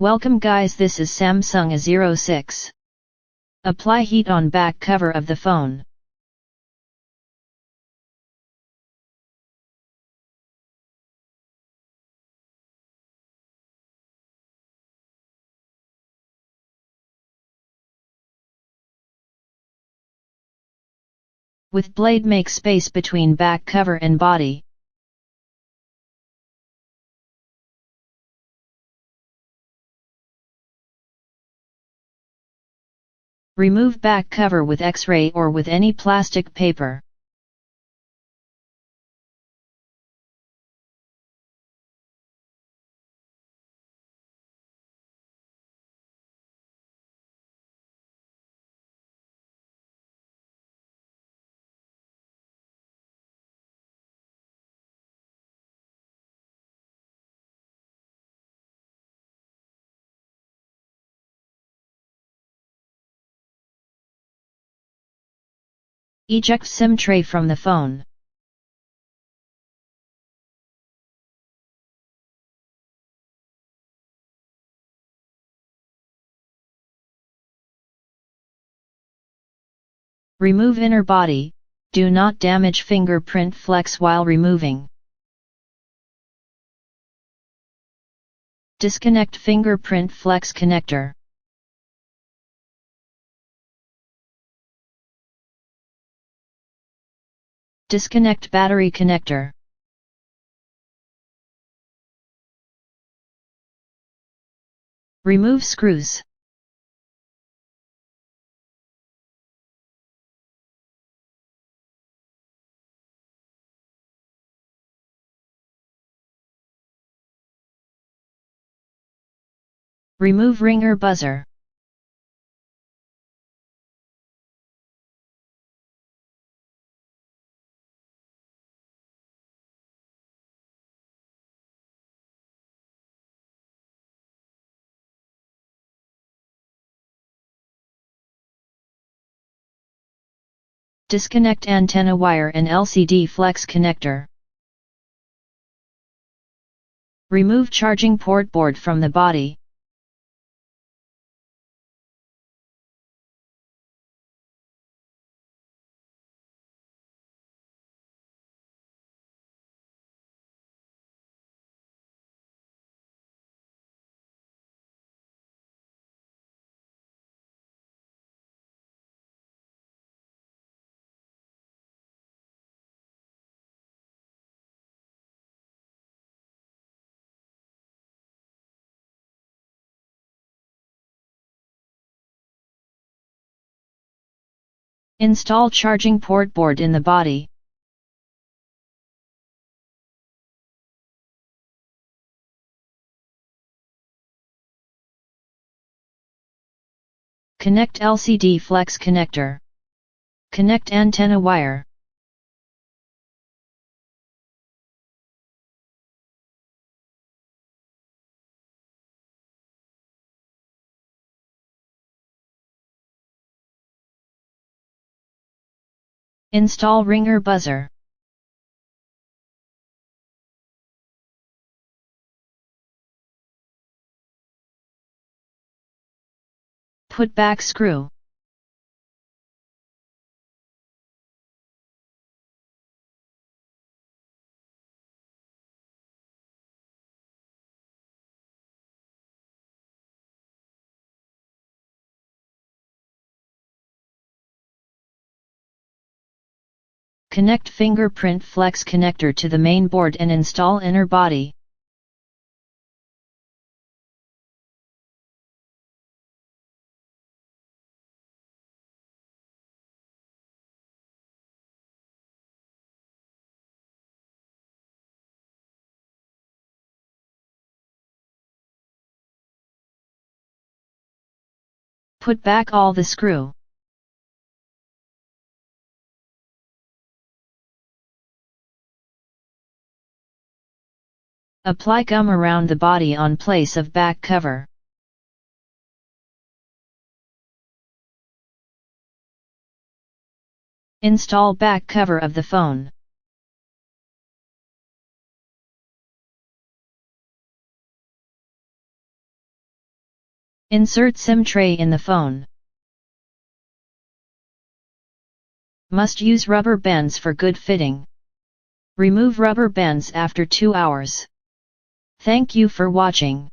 Welcome guys, this is Samsung A06. Apply heat on back cover of the phone. With blade make space between back cover and body. Remove back cover with X-ray or with any plastic paper. Eject SIM tray from the phone. Remove inner body. Do not damage fingerprint flex while removing. Disconnect fingerprint flex connector. Disconnect battery connector. Remove screws. Remove ringer buzzer. Disconnect antenna wire and LCD flex connector. Remove charging port board from the body. Install charging port board in the body. Connect LCD flex connector. Connect antenna wire. Install ringer buzzer. Put back screw. Connect fingerprint flex connector to the main board and install inner body. Put back all the screw. Apply gum around the body on place of back cover. Install back cover of the phone. Insert SIM tray in the phone. Must use rubber bands for good fitting. Remove rubber bands after 2 hours. Thank you for watching.